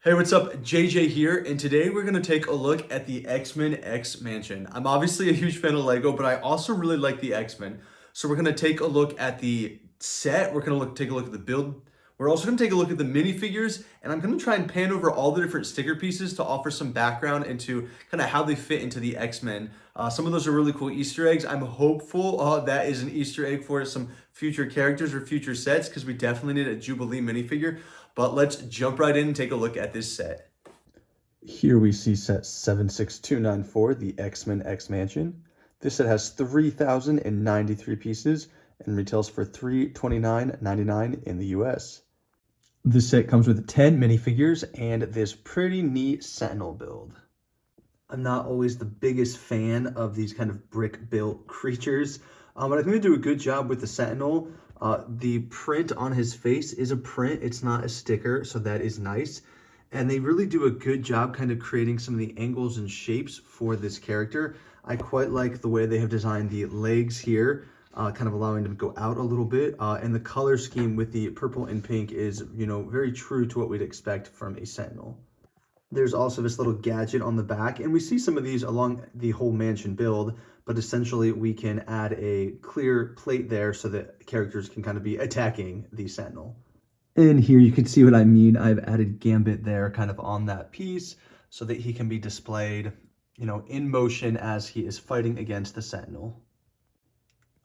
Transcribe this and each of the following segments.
Hey, what's up? JJ here, and today we're going to take a look at the X-Men X Mansion. I'm obviously a huge fan of Lego, but I also really like the X-Men. So we're going to take a look at the set, we're going to take a look at the build. We're also going to take a look at the minifigures, and I'm going to try and pan over all the different sticker pieces to offer some background into kind of how they fit into the X-Men. Some of those are really cool Easter eggs. I'm hopeful that is an Easter egg for some future characters or future sets because we definitely need a Jubilee minifigure. But let's jump right in and take a look at this set. Here we see set 76294, the X-Men X Mansion. This set has 3,093 pieces and retails for $329.99 in the US. This set comes with 10 minifigures and this pretty neat Sentinel build. I'm not always the biggest fan of these kind of brick-built creatures, but I think they do a good job with the Sentinel. The print on his face is a print, it's not a sticker, so that is nice. And they really do a good job kind of creating some of the angles and shapes for this character. I quite like the way they have designed the legs here, kind of allowing them to go out a little bit. And the color scheme with the purple and pink is, very true to what we'd expect from a Sentinel. There's also this little gadget on the back, and we see some of these along the whole mansion build, but essentially we can add a clear plate there so that characters can kind of be attacking the Sentinel. And here you can see what I mean. I've added Gambit there kind of on that piece so that he can be displayed, in motion as he is fighting against the Sentinel.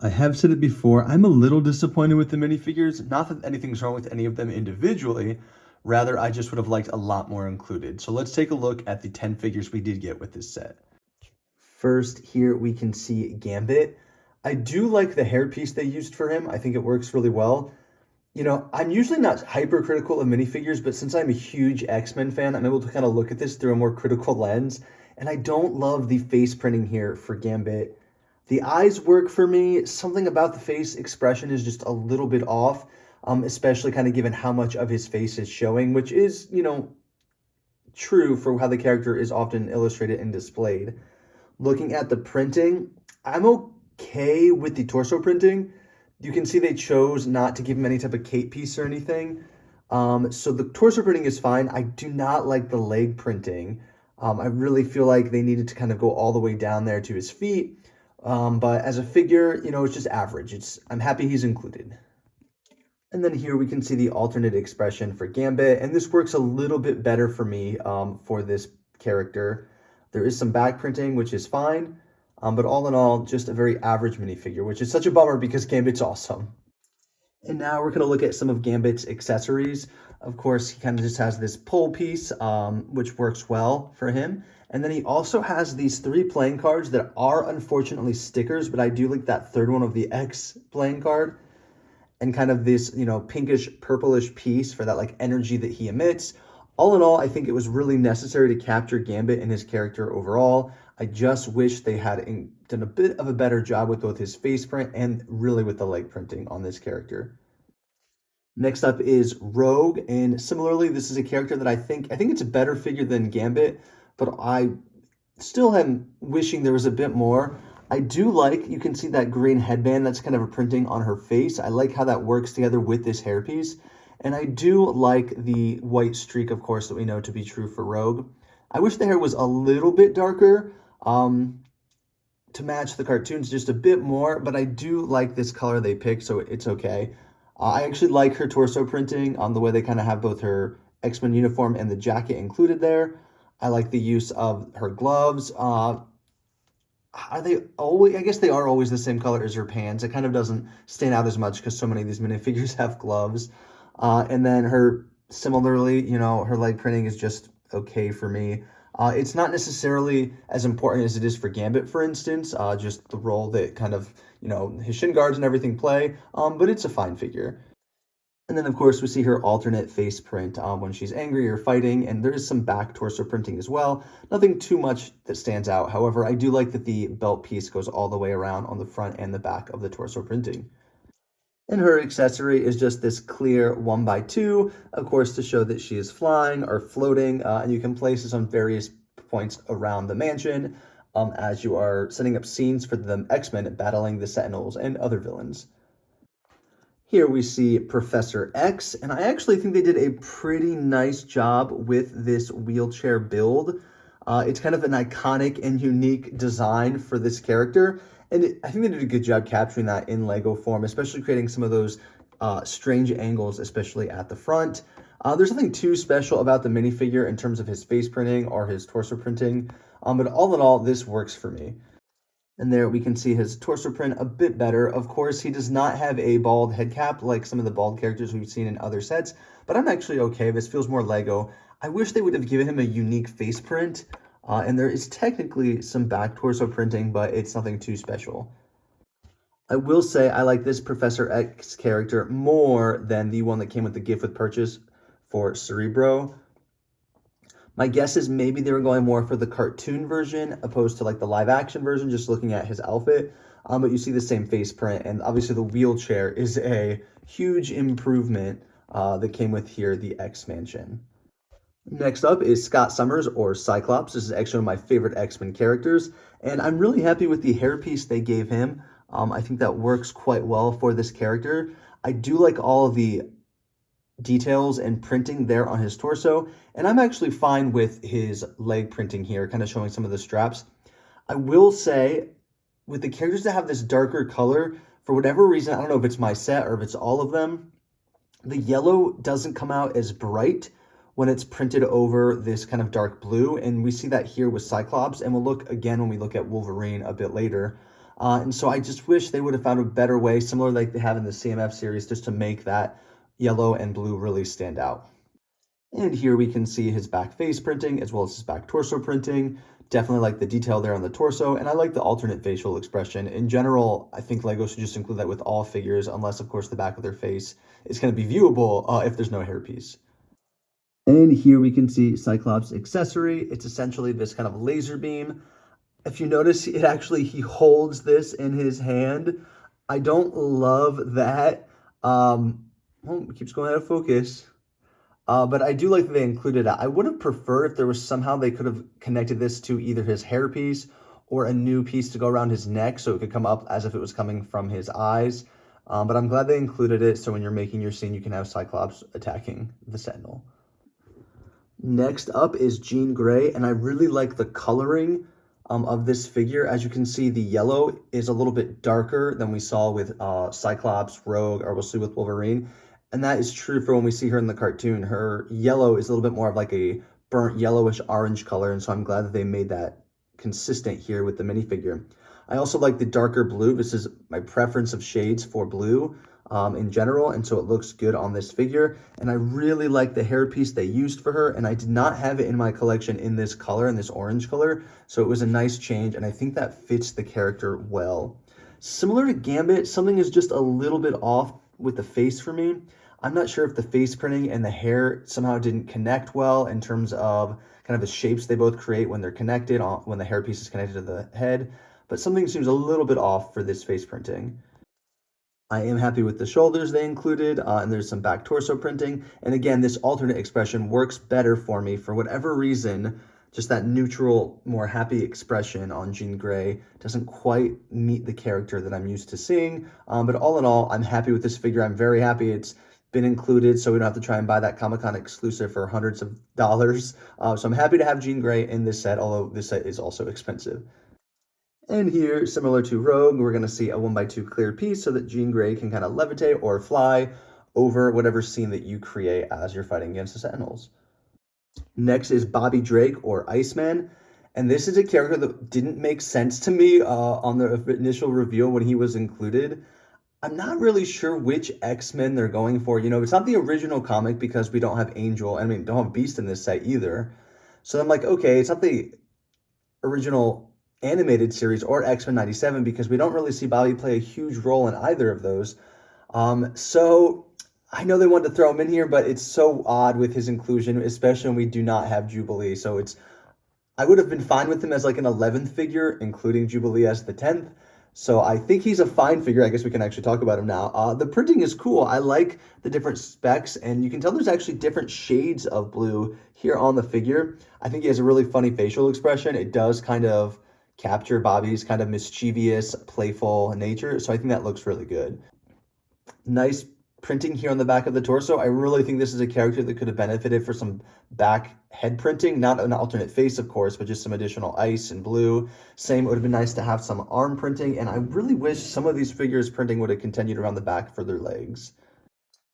I have said it before, I'm a little disappointed with the minifigures. Not that anything's wrong with any of them individually, rather I just would have liked a lot more included. So let's take a look at the 10 figures we did get with this set. First, here we can see Gambit. I do like the hairpiece they used for him. I think it works really well. I'm usually not hypercritical of minifigures, but since I'm a huge X-Men fan, I'm able to kind of look at this through a more critical lens. And I don't love the face printing here for Gambit. The eyes work for me. Something about the face expression is just a little bit off, especially kind of given how much of his face is showing, which is, true for how the character is often illustrated and displayed. Looking at the printing, I'm okay with the torso printing. You can see they chose not to give him any type of cape piece or anything. So the torso printing is fine. I do not like the leg printing. I really feel like they needed to kind of go all the way down there to his feet. But as a figure, it's just average. I'm happy he's included. And then here we can see the alternate expression for Gambit, and this works a little bit better for me for this character. There is some back printing, which is fine, but all in all, just a very average minifigure, which is such a bummer because Gambit's awesome. And now we're going to look at some of Gambit's accessories. Of course, he kind of just has this pole piece, which works well for him. And then he also has these 3 playing cards that are unfortunately stickers, but I do like that third one of the X playing card. And kind of this, pinkish, purplish piece for that like energy that he emits. All in all, I think it was really necessary to capture Gambit and his character overall. I just wish they had done a bit of a better job with both his face print and really with the leg printing on this character. Next up is Rogue, and similarly, this is a character that I think it's a better figure than Gambit, but I still am wishing there was a bit more. I do like, you can see that green headband, that's kind of a printing on her face. I like how that works together with this hairpiece. And I do like the white streak, of course, that we know to be true for Rogue. I wish the hair was a little bit darker to match the cartoons just a bit more, but I do like this color they picked, so it's okay. I actually like her torso printing on the way they kind of have both her X-Men uniform and the jacket included there. I like the use of her gloves. Are they always, I guess they are always the same color as her pants. It kind of doesn't stand out as much because so many of these minifigures have gloves. And then similarly, her leg printing is just okay for me. It's not necessarily as important as it is for Gambit, for instance, just the role that kind of, his shin guards and everything play, but it's a fine figure. And then, of course, we see her alternate face print when she's angry or fighting, and there is some back torso printing as well. Nothing too much that stands out. However, I do like that the belt piece goes all the way around on the front and the back of the torso printing. And her accessory is just this clear 1x2, of course, to show that she is flying or floating, and you can place this on various points around the mansion as you are setting up scenes for the X-Men battling the Sentinels and other villains. Here we see Professor X, and I actually think they did a pretty nice job with this wheelchair build. It's kind of an iconic and unique design for this character, and I think they did a good job capturing that in Lego form, especially creating some of those strange angles, especially at the front. There's nothing too special about the minifigure in terms of his face printing or his torso printing, but all in all, this works for me. And there we can see his torso print a bit better. Of course, he does not have a bald head cap like some of the bald characters we've seen in other sets, but I'm actually okay. This feels more Lego. I wish they would have given him a unique face print, and there is technically some back torso printing, but it's nothing too special. I will say I like this Professor X character more than the one that came with the gift with purchase for Cerebro. My guess is maybe they were going more for the cartoon version opposed to like the live action version, just looking at his outfit. But you see the same face print, and obviously the wheelchair is a huge improvement that came with here, the X Mansion. Next up is Scott Summers, or Cyclops. This is actually one of my favorite X-Men characters, and I'm really happy with the hairpiece they gave him. I think that works quite well for this character. I do like all of the details and printing there on his torso, and I'm actually fine with his leg printing here, kind of showing some of the straps. I will say, with the characters that have this darker color, for whatever reason, I don't know if it's my set or if it's all of them, the yellow doesn't come out as bright when it's printed over this kind of dark blue, and we see that here with Cyclops, and we'll look again when we look at Wolverine a bit later. And so I just wish they would have found a better way, similar like they have in the CMF series, just to make that yellow and blue really stand out. And here we can see his back face printing as well as his back torso printing. Definitely like the detail there on the torso, and I like the alternate facial expression. In general, I think Lego should just include that with all figures, unless of course the back of their face is going to be viewable if there's no hairpiece. And here we can see Cyclops' accessory. It's essentially this kind of laser beam. If you notice, he holds this in his hand. I don't love that. Well, it keeps going out of focus. But I do like that they included it. I would have preferred if there was somehow they could have connected this to either his hairpiece or a new piece to go around his neck so it could come up as if it was coming from his eyes. But I'm glad they included it so when you're making your scene, you can have Cyclops attacking the Sentinel. Next up is Jean Grey, and I really like the coloring of this figure. As you can see, the yellow is a little bit darker than we saw with Cyclops, Rogue, or we'll see with Wolverine. And that is true for when we see her in the cartoon. Her yellow is a little bit more of like a burnt yellowish orange color, and so I'm glad that they made that consistent here with the minifigure. I also like the darker blue. This is my preference of shades for blue in general, and so it looks good on this figure. And I really like the hairpiece they used for her, and I did not have it in my collection in this color, in this orange color, so it was a nice change, and I think that fits the character well. Similar to Gambit, something is just a little bit off with the face for me. I'm not sure if the face printing and the hair somehow didn't connect well in terms of kind of the shapes they both create when they're connected, when the hairpiece is connected to the head, but something seems a little bit off for this face printing. I am happy with the shoulders they included, and there's some back torso printing. And again, this alternate expression works better for me for whatever reason. Just that neutral, more happy expression on Jean Grey doesn't quite meet the character that I'm used to seeing. But all in all, I'm happy with this figure. I'm very happy it's been included, so we don't have to try and buy that Comic-Con exclusive for hundreds of dollars. So I'm happy to have Jean Grey in this set, although this set is also expensive. And here, similar to Rogue, we're going to see a 1x2 clear piece so that Jean Grey can kind of levitate or fly over whatever scene that you create as you're fighting against the Sentinels. Next is Bobby Drake, or Iceman. And this is a character that didn't make sense to me on the initial reveal when he was included. I'm not really sure which X-Men they're going for. You know, it's not the original comic because we don't have Angel. I mean, don't have Beast in this set either. So I'm like, okay, it's not the original animated series or X-Men 97 because we don't really see Bobby play a huge role in either of those. So I know they wanted to throw him in here, but it's so odd with his inclusion, especially when we do not have Jubilee. So I would have been fine with him as like an 11th figure, including Jubilee as the 10th. So I think he's a fine figure. I guess we can actually talk about him now. The printing is cool. I like the different specs, and you can tell there's actually different shades of blue here on the figure. I think he has a really funny facial expression. It does kind of capture Bobby's kind of mischievous, playful nature. So I think that looks really good. Nice printing here on the back of the torso. I really think this is a character that could have benefited for some back head printing, not an alternate face, of course, but just some additional ice and blue. Same, it would have been nice to have some arm printing, and I really wish some of these figures printing would have continued around the back for their legs.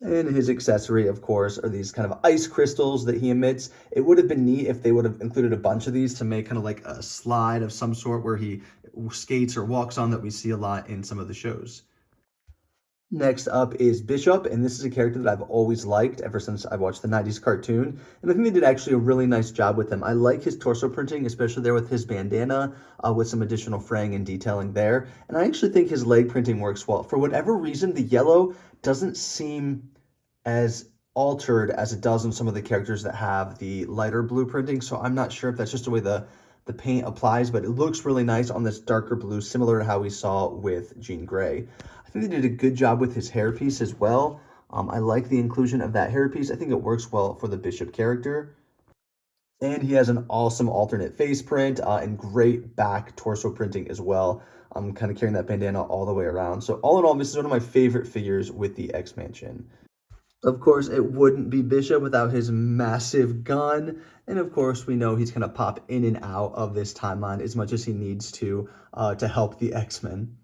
And his accessory, of course, are these kind of ice crystals that he emits. It would have been neat if they would have included a bunch of these to make kind of like a slide of some sort where he skates or walks on that we see a lot in some of the shows. Next up is Bishop, and this is a character that I've always liked ever since I watched the 90s cartoon, and I think they did actually a really nice job with him. I like his torso printing, especially there with his bandana, with some additional fraying and detailing there, and I actually think his leg printing works well. For whatever reason, the yellow doesn't seem as altered as it does in some of the characters that have the lighter blue printing, so I'm not sure if that's just the way the paint applies, but it looks really nice on this darker blue, similar to how we saw with Jean Grey. I think they did a good job with his hairpiece as well. I like the inclusion of that hairpiece. I think it works well for the Bishop character. And he has an awesome alternate face print and great back torso printing as well. I'm kind of carrying that bandana all the way around. So all in all, this is one of my favorite figures with the X-Mansion. Of course, it wouldn't be Bishop without his massive gun. And of course, we know he's going to pop in and out of this timeline as much as he needs to help the X-Men.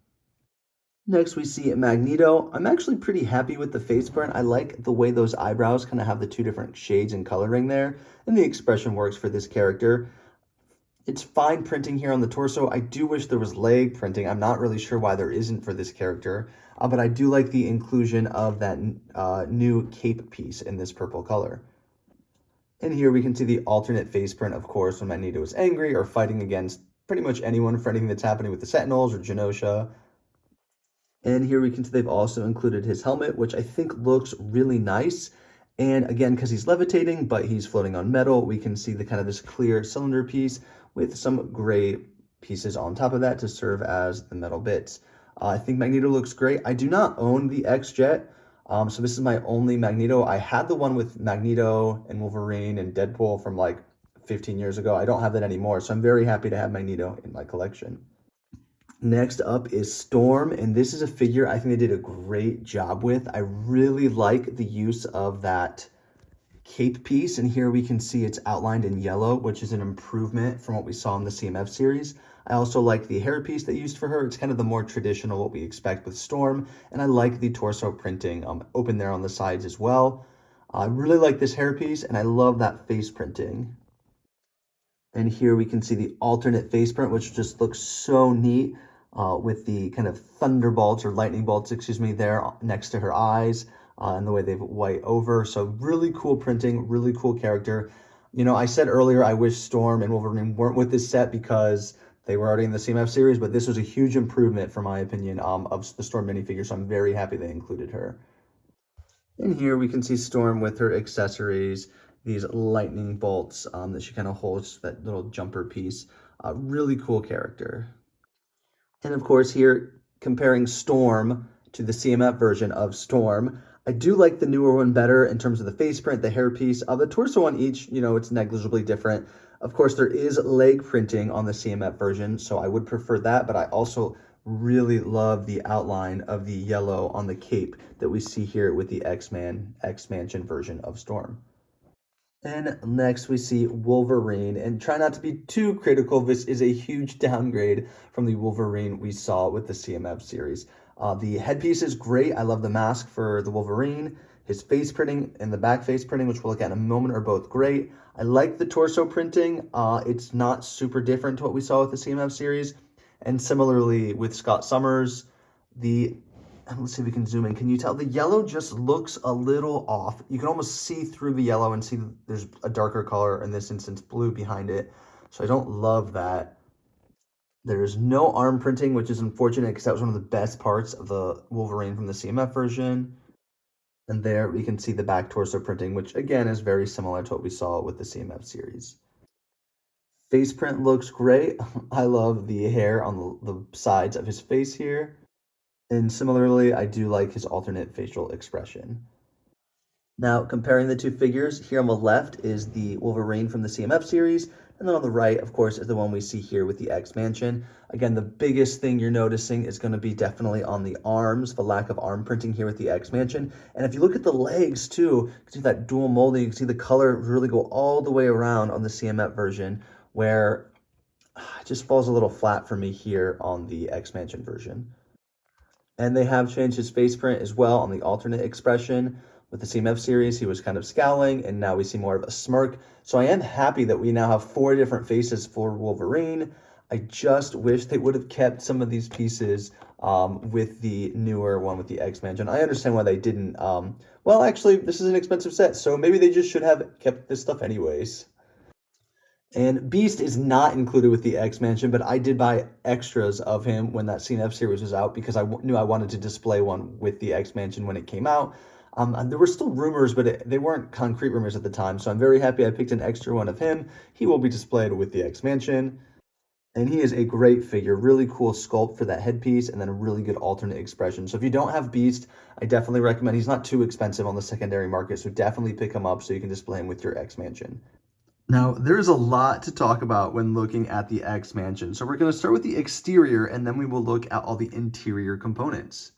Next, we see Magneto. I'm actually pretty happy with the face print. I like the way those eyebrows kind of have the two different shades and coloring there. And the expression works for this character. It's fine printing here on the torso. I do wish there was leg printing. I'm not really sure why there isn't for this character, but I do like the inclusion of that new cape piece in this purple color. And here we can see the alternate face print, of course, when Magneto is angry or fighting against pretty much anyone for anything that's happening with the Sentinels or Genosha. And here we can see they've also included his helmet, which I think looks really nice. And again, because he's levitating, but he's floating on metal, we can see the kind of this clear cylinder piece with some gray pieces on top of that to serve as the metal bits. I think Magneto looks great. I do not own the X-Jet, so this is my only Magneto. I had the one with Magneto and Wolverine and Deadpool from like 15 years ago. I don't have that anymore, so I'm very happy to have Magneto in my collection. Next up is Storm, and this is a figure I think they did a great job with. I really like the use of that cape piece, and here we can see it's outlined in yellow, which is an improvement from what we saw in the CMF series. I also like the hairpiece they used for her. It's kind of the more traditional, what we expect with Storm, and I like the torso printing open there on the sides as well. I really like this hairpiece, and I love that face printing. And here we can see the alternate face print, which just looks so neat with the kind of thunderbolts or lightning bolts, excuse me, there next to her eyes. And the way they've white over. So really cool printing, really cool character. You know, I said earlier I wish Storm and Wolverine weren't with this set because they were already in the CMF series, but this was a huge improvement, for my opinion, of the Storm minifigure, so I'm very happy they included her. And here we can see Storm with her accessories, these lightning bolts that she kind of holds, that little jumper piece. Really cool character. And of course here, comparing Storm to the CMF version of Storm, I do like the newer one better in terms of the face print, the hairpiece. The torso on each, you know, it's negligibly different. Of course, there is leg printing on the CMF version, so I would prefer that, but I also really love the outline of the yellow on the cape that we see here with the X-Mansion version of Storm. And next we see Wolverine, and try not to be too critical. This is a huge downgrade from the Wolverine we saw with the CMF series. The headpiece is great. I love the mask for the Wolverine. His face printing and the back face printing, which we'll look at in a moment, are both great. I like the torso printing. It's not super different to what we saw with the CMF series. And similarly with Scott Summers, let's see if we can zoom in. Can you tell? The yellow just looks a little off. You can almost see through the yellow and see there's a darker color, in this instance blue, behind it. So I don't love that. There's no arm printing, which is unfortunate because that was one of the best parts of the Wolverine from the CMF version. And there we can see the back torso printing, which again is very similar to what we saw with the CMF series. Face print looks great. I love the hair on the sides of his face here. And similarly, I do like his alternate facial expression. Now, comparing the two figures, here on the left is the Wolverine from the CMF series, and then on the right, of course, is the one we see here with the X-Mansion. Again, the biggest thing you're noticing is going to be definitely on the arms, the lack of arm printing here with the X-Mansion. And if you look at the legs too, you can see that dual molding, you can see the color really go all the way around on the CMF version, where it just falls a little flat for me here on the X-Mansion version. And they have changed his face print as well on the alternate expression. With the CMF series, he was kind of scowling, and now we see more of a smirk. So I am happy that we now have 4 different faces for Wolverine. I just wish they would have kept some of these pieces with the newer one with the X-Mansion. I understand why they didn't. Well, actually, this is an expensive set, so maybe they just should have kept this stuff anyways. And Beast is not included with the X-Mansion, but I did buy extras of him when that CNF series was out because I knew I wanted to display one with the X-Mansion when it came out. And there were still rumors, but they weren't concrete rumors at the time, so I'm very happy I picked an extra one of him. He will be displayed with the X-Mansion, and he is a great figure. Really cool sculpt for that headpiece, and then a really good alternate expression. So if you don't have Beast, I definitely recommend. He's not too expensive on the secondary market, so definitely pick him up so you can display him with your X-Mansion. Now, there's a lot to talk about when looking at the X-Mansion. So we're going to start with the exterior, and then we will look at all the interior components.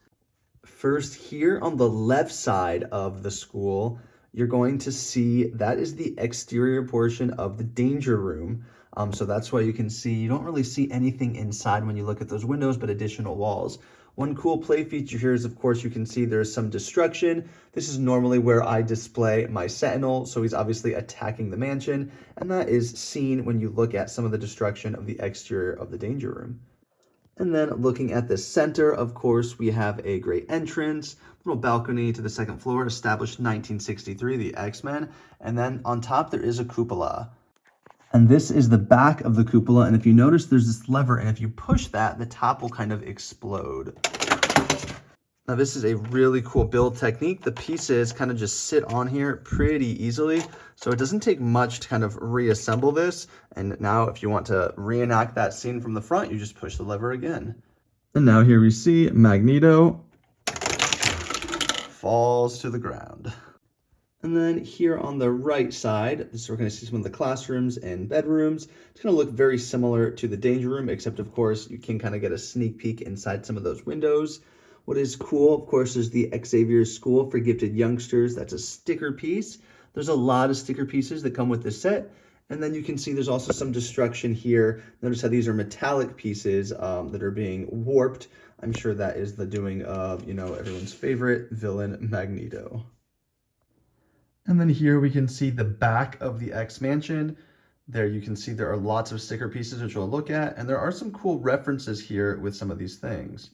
First, here on the left side of the school, you're going to see that is the exterior portion of the danger room. So that's why you can see, you don't really see anything inside when you look at those windows, but additional walls. One cool play feature here is, of course, you can see there's some destruction. This is normally where I display my Sentinel, so he's obviously attacking the mansion, and that is seen when you look at some of the destruction of the exterior of the danger room. And then looking at the center, of course, we have a great entrance, little balcony to the second floor, established 1963, the X-Men, and then on top there is a cupola. And this is the back of the cupola, and if you notice, there's this lever, and if you push that, the top will kind of explode. Now, this is a really cool build technique. The pieces kind of just sit on here pretty easily, so it doesn't take much to kind of reassemble this. And now, if you want to reenact that scene from the front, you just push the lever again. And now here we see Magneto falls to the ground. And then here on the right side, we're going to see some of the classrooms and bedrooms. It's going to look very similar to the danger room, except of course you can kind of get a sneak peek inside some of those windows. What is cool, of course, is the Xavier School for Gifted Youngsters. That's a sticker piece. There's a lot of sticker pieces that come with this set. And then you can see there's also some destruction here. Notice how these are metallic pieces that are being warped. I'm sure that is the doing of, everyone's favorite villain, Magneto. And then here we can see the back of the X-Mansion. There you can see there are lots of sticker pieces which we'll look at, and there are some cool references here with some of these things.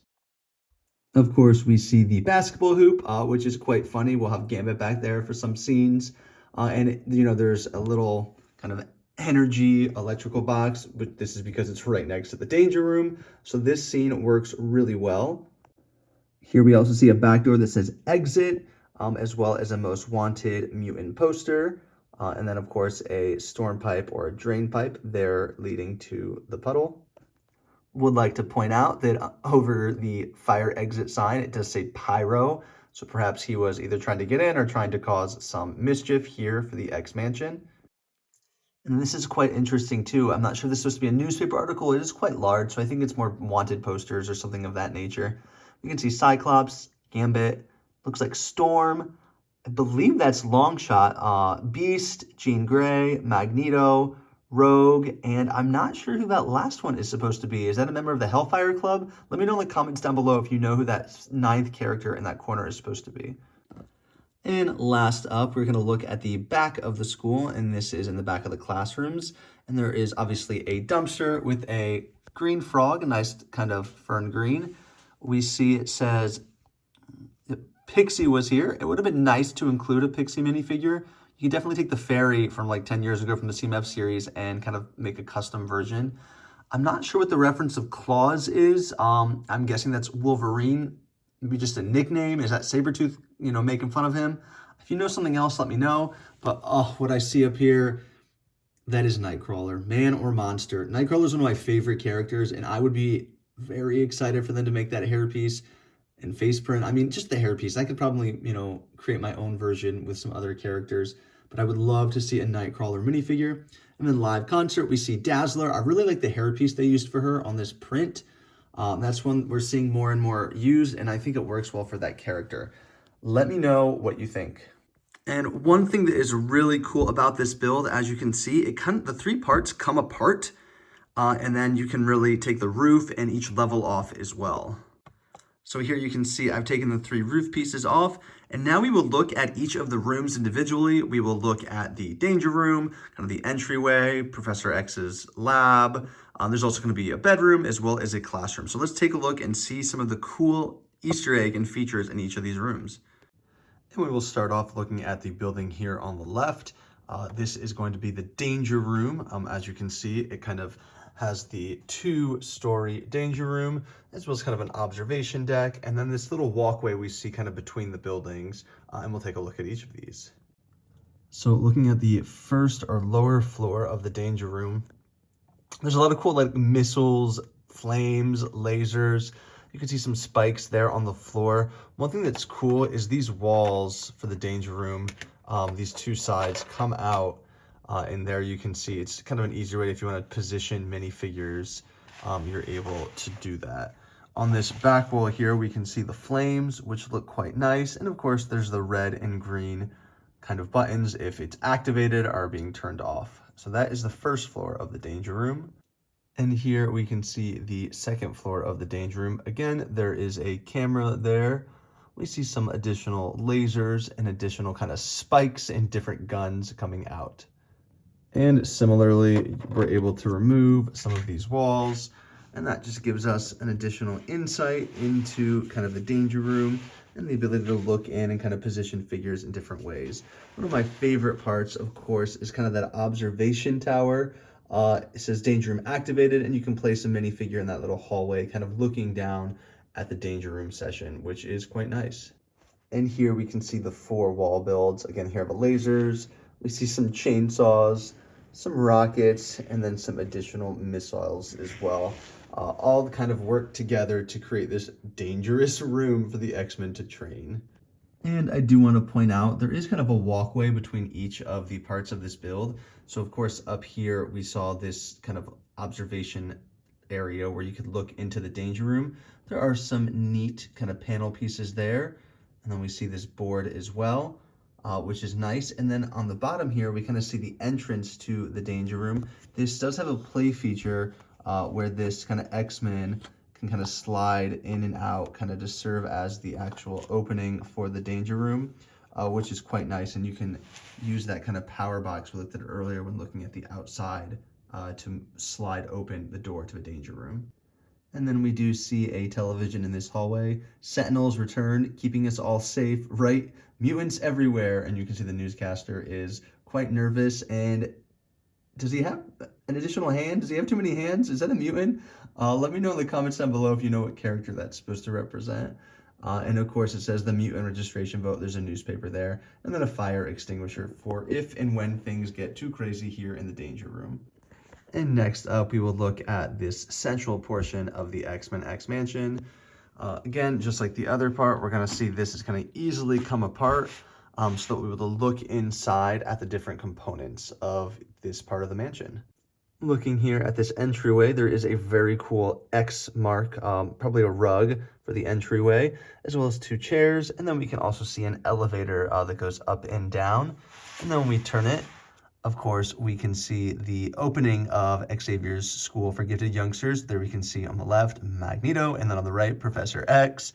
Of course, we see the basketball hoop, which is quite funny. We'll have Gambit back there for some scenes. And there's a little kind of energy electrical box, but this is because it's right next to the danger room. So this scene works really well. Here we also see a back door that says exit. As well as a most wanted mutant poster, and then of course a storm pipe or a drain pipe there leading to the puddle. Would like to point out that over the fire exit sign it does say pyro, so perhaps he was either trying to get in or trying to cause some mischief here for the X-Mansion. And this is quite interesting too. I'm not sure this is supposed to be a newspaper article. It is quite large, so I think it's more wanted posters or something of that nature. You can see Cyclops, Gambit, looks like Storm, I believe that's Longshot, Beast, Jean Grey, Magneto, Rogue, and I'm not sure who that last one is supposed to be. Is that a member of the Hellfire Club? Let me know in the comments down below if you know who that 9th character in that corner is supposed to be. And last up, we're going to look at the back of the school, and this is in the back of the classrooms. And there is obviously a dumpster with a green frog, a nice kind of fern green. We see it says Pixie was here. It would have been nice to include a Pixie minifigure. You can definitely take the fairy from like 10 years ago from the CMF series and kind of make a custom version. I'm not sure what the reference of Claws is. I'm guessing that's Wolverine. Maybe just a nickname. Is that Sabretooth, making fun of him? If you know something else, let me know. But what I see up here, that is Nightcrawler. Man or monster. Nightcrawler is one of my favorite characters, and I would be very excited for them to make that hairpiece. and face print. I mean, just the hairpiece. I could probably, create my own version with some other characters, but I would love to see a Nightcrawler minifigure. And then live concert, we see Dazzler. I really like the hairpiece they used for her on this print. That's one we're seeing more and more used, and I think it works well for that character. Let me know what you think. And one thing that is really cool about this build, as you can see, the three parts come apart, and then you can really take the roof and each level off as well. So here you can see I've taken the 3 roof pieces off, and now we will look at each of the rooms individually. We will look at the danger room, kind of the entryway, Professor X's lab. There's also going to be a bedroom as well as a classroom. So let's take a look and see some of the cool Easter egg and features in each of these rooms. And we will start off looking at the building here on the left. This is going to be the danger room. As you can see, it kind of has the 2-story danger room, as well as kind of an observation deck, and then this little walkway we see kind of between the buildings, and we'll take a look at each of these. So looking at the first or lower floor of the danger room, there's a lot of cool like missiles, flames, lasers. You can see some spikes there on the floor. One thing that's cool is these walls for the danger room, these 2 sides come out. And there you can see it's kind of an easier way if you want to position minifigures, you're able to do that. On this back wall here, we can see the flames, which look quite nice. And of course, there's the red and green kind of buttons if it's activated or being turned off. So that is the first floor of the danger room. And here we can see the second floor of the danger room. Again, there is a camera there. We see some additional lasers and additional kind of spikes and different guns coming out. And similarly, we're able to remove some of these walls, and that just gives us an additional insight into kind of the danger room and the ability to look in and kind of position figures in different ways. One of my favorite parts, of course, is kind of that observation tower. It says danger room activated, and you can place a minifigure in that little hallway, kind of looking down at the danger room session, which is quite nice. And here we can see the 4 wall builds. Again, here are the lasers. We see some chainsaws, some rockets, and then some additional missiles as well. All kind of work together to create this dangerous room for the X-Men to train. And I do want to point out, there is kind of a walkway between each of the parts of this build. So of course, up here, we saw this kind of observation area where you could look into the danger room. There are some neat kind of panel pieces there. And then we see this board as well. Which is nice. And then on the bottom here, we kind of see the entrance to the danger room. This does have a play feature where this kind of X-Men can kind of slide in and out, kind of to serve as the actual opening for the danger room, which is quite nice. And you can use that kind of power box we looked at earlier when looking at the outside to slide open the door to a danger room. And then we do see a television in this hallway. Sentinels returned, keeping us all safe, right? Mutants everywhere. And you can see the newscaster is quite nervous. And does he have an additional hand? Does he have too many hands? Is that a mutant? Let me know in the comments down below if you know what character that's supposed to represent. And of course, it says the mutant registration vote. There's a newspaper there. And then a fire extinguisher for if and when things get too crazy here in the danger room. And next up, we will look at this central portion of the X-Men X-Mansion. Again, just like the other part, we're going to see this is going to easily come apart so that we will look inside at the different components of this part of the mansion. Looking here at this entryway, there is a very cool X mark, probably a rug for the entryway, as well as 2 chairs. And then we can also see an elevator that goes up and down. And then when we turn it, of course, we can see the opening of Xavier's School for Gifted Youngsters. There we can see on the left, Magneto, and then on the right, Professor X.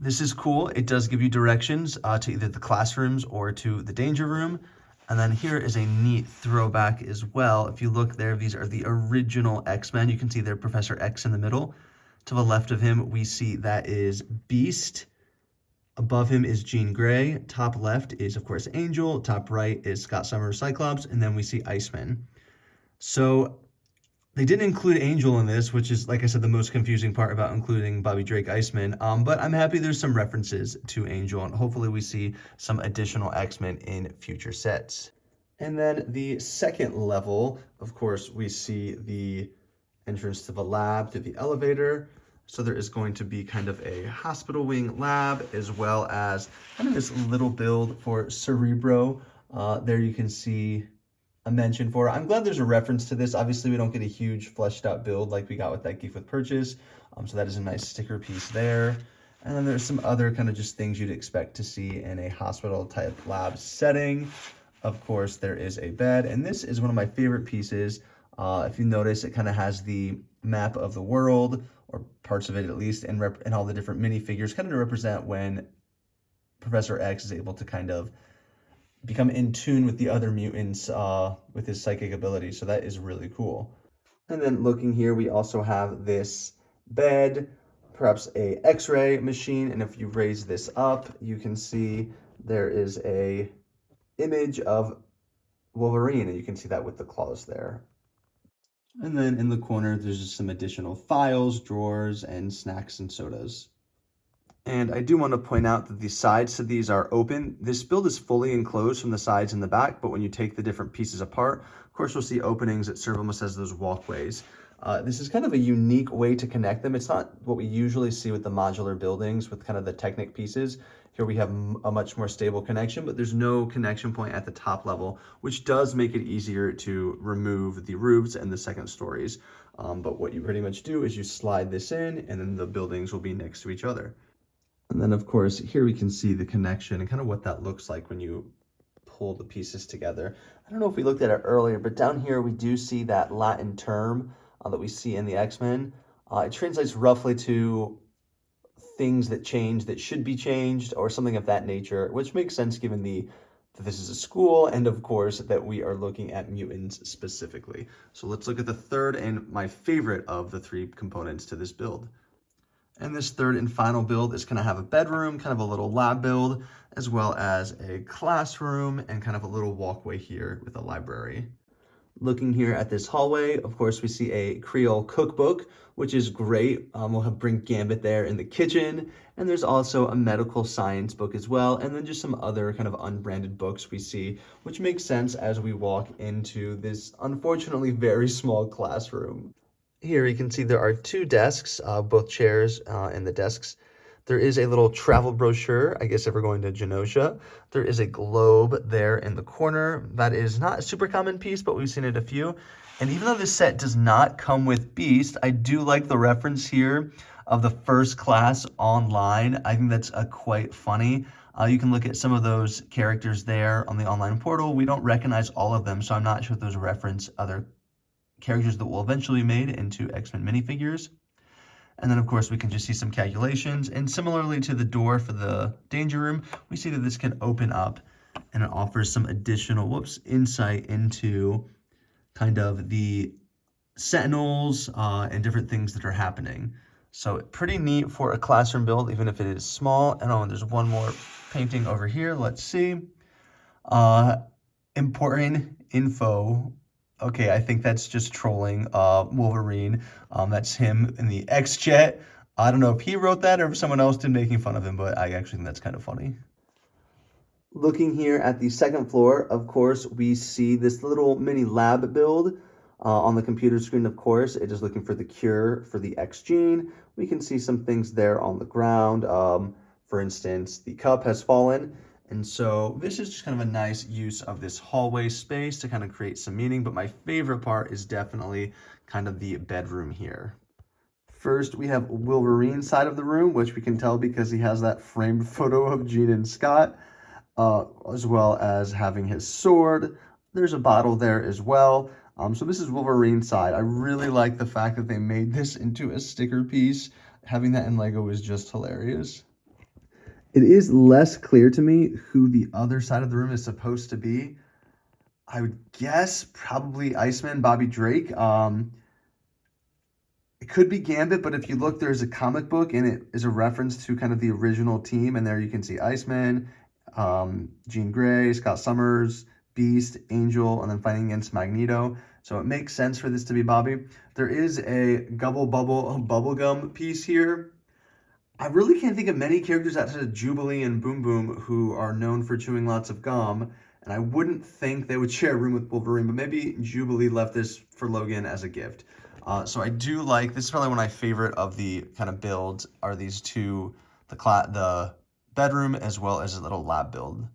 This is cool. It does give you directions to either the classrooms or to the danger room. And then here is a neat throwback as well. If you look there, these are the original X-Men. You can see there Professor X in the middle. To the left of him, we see that is Beast. Above him is Jean Grey. Top left is, of course, Angel. Top right is Scott Summers Cyclops. And then we see Iceman. So they didn't include Angel in this, which is, like I said, the most confusing part about including Bobby Drake Iceman. But I'm happy there's some references to Angel, and hopefully we see some additional X-Men in future sets. And then the second level, of course, we see the entrance to the lab through the elevator. So there is going to be kind of a hospital wing lab, as well as kind of this little build for Cerebro. There you can see a mention for it. I'm glad there's a reference to this. Obviously, we don't get a huge fleshed out build like we got with that gift with purchase. So that is a nice sticker piece there. And then there's some other kind of just things you'd expect to see in a hospital type lab setting. Of course, there is a bed, and this is one of my favorite pieces. If you notice, it kind of has the map of the world, or parts of it at least, and all the different minifigures, kind of to represent when Professor X is able to kind of become in tune with the other mutants with his psychic abilities. So that is really cool. And then looking here, we also have this bed, perhaps a X-ray machine, and if you raise this up, you can see there is a image of Wolverine, and you can see that with the claws there. And then in the corner, there's just some additional files, drawers, and snacks and sodas. And I do want to point out that the sides to these are open. This build is fully enclosed from the sides and the back, but when you take the different pieces apart, of course, you'll see openings that serve almost as those walkways. This is kind of a unique way to connect them. It's not what we usually see with the modular buildings with kind of the Technic pieces. Here we have a much more stable connection, but there's no connection point at the top level, which does make it easier to remove the roofs and the second stories. But what you pretty much do is you slide this in, and then the buildings will be next to each other. And then, of course, here we can see the connection and kind of what that looks like when you pull the pieces together. I don't know if we looked at it earlier, but down here we do see that Latin term that we see in the X-Men. It translates roughly to things that change that should be changed, or something of that nature, which makes sense given that this is a school, and of course that we are looking at mutants specifically. So let's look at the third and my favorite of the three components to this build. And this third and final build is going to have a bedroom, kind of a little lab build, as well as a classroom and kind of a little walkway here with a library. Looking here at this hallway, of course, we see a Creole cookbook, which is great. We'll bring Gambit there in the kitchen. And there's also a medical science book as well. And then just some other kind of unbranded books we see, which makes sense as we walk into this unfortunately very small classroom. Here you can see there are two desks, both chairs and the desks. There is a little travel brochure, I guess if we're going to Genosha. There is a globe there in the corner. That is not a super common piece, but we've seen it a few. And even though this set does not come with Beast, I do like the reference here of the First Class online. I think that's quite funny. You can look at some of those characters there on the online portal. We don't recognize all of them, so I'm not sure if those reference other characters that will eventually be made into X-Men minifigures. And then, of course, we can just see some calculations. And similarly to the door for the Danger Room, we see that this can open up, and it offers some additional insight into kind of the Sentinels and different things that are happening. So pretty neat for a classroom build, even if it is small. And oh, and there's one more painting over here. Let's see. Important info. Okay, I think that's just trolling Wolverine. That's him in the X-Jet. I don't know if he wrote that or if someone else did making fun of him, but I actually think that's kind of funny. Looking here at the second floor, of course, we see this little mini lab build. On the computer screen, of course, it is looking for the cure for the X gene. We can see some things there on the ground. For instance, the cup has fallen. And so this is just kind of a nice use of this hallway space to kind of create some meaning. But my favorite part is definitely kind of the bedroom here. First, we have Wolverine's side of the room, which we can tell because he has that framed photo of Jean and Scott, as well as having his sword. There's a bottle there as well. So this is Wolverine's side. I really like the fact that they made this into a sticker piece. Having that in Lego is just hilarious. It is less clear to me who the other side of the room is supposed to be. I would guess probably Iceman, Bobby Drake. It could be Gambit, but if you look, there's a comic book, and it is a reference to kind of the original team. And there you can see Iceman, Jean Grey, Scott Summers, Beast, Angel, and then fighting against Magneto. So it makes sense for this to be Bobby. There is a Gubble Bubble bubblegum piece here. I really can't think of many characters outside of Jubilee and Boom Boom who are known for chewing lots of gum, and I wouldn't think they would share a room with Wolverine, but maybe Jubilee left this for Logan as a gift. So I do like, this is probably one of my favorite of the kind of builds, are these two, the bedroom as well as a little lab build.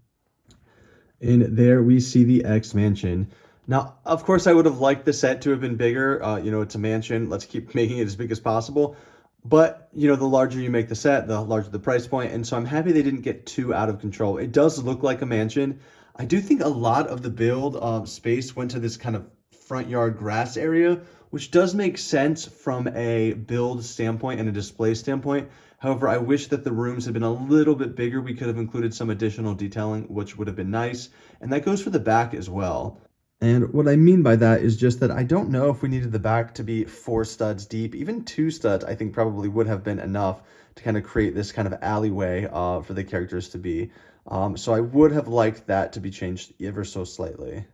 And there we see the X Mansion. Now, of course, I would have liked the set to have been bigger. It's a mansion. Let's keep making it as big as possible. But, the larger you make the set, the larger the price point. And so I'm happy they didn't get too out of control. It does look like a mansion. I do think a lot of the build space went to this kind of front yard grass area, which does make sense from a build standpoint and a display standpoint. However, I wish that the rooms had been a little bit bigger. We could have included some additional detailing, which would have been nice. And that goes for the back as well. And what I mean by that is just that I don't know if we needed the back to be 4 studs deep. Even 2 studs, I think, probably would have been enough to kind of create this kind of alleyway for the characters to be. So I would have liked that to be changed ever so slightly.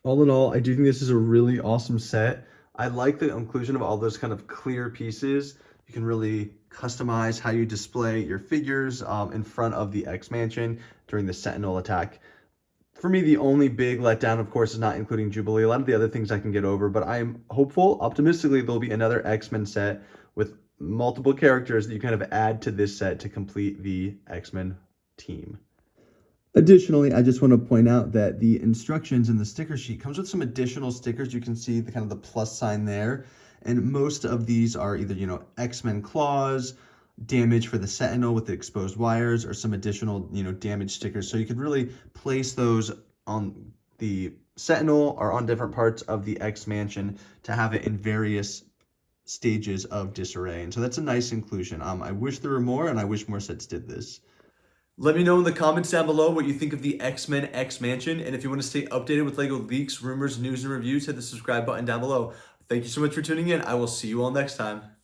All in all, I do think this is a really awesome set. I like the inclusion of all those kind of clear pieces. You can really customize how you display your figures in front of the X Mansion during the Sentinel attack. For me, the only big letdown, of course, is not including Jubilee. A lot of the other things I can get over, but I am hopeful, optimistically, there'll be another X-Men set with multiple characters that you kind of add to this set to complete the X-Men team. Additionally, I just want to point out that the instructions in the sticker sheet comes with some additional stickers. You can see the kind of the plus sign there. And most of these are either, X-Men claws, damage for the Sentinel with the exposed wires, or some additional, damage stickers. So you could really place those on the Sentinel or on different parts of the X Mansion to have it in various stages of disarray. And so that's a nice inclusion. I wish there were more, and I wish more sets did this. Let me know in the comments down below what you think of the X-Men X Mansion. And if you want to stay updated with LEGO leaks, rumors, news, and reviews, hit the subscribe button down below. Thank you so much for tuning in. I will see you all next time.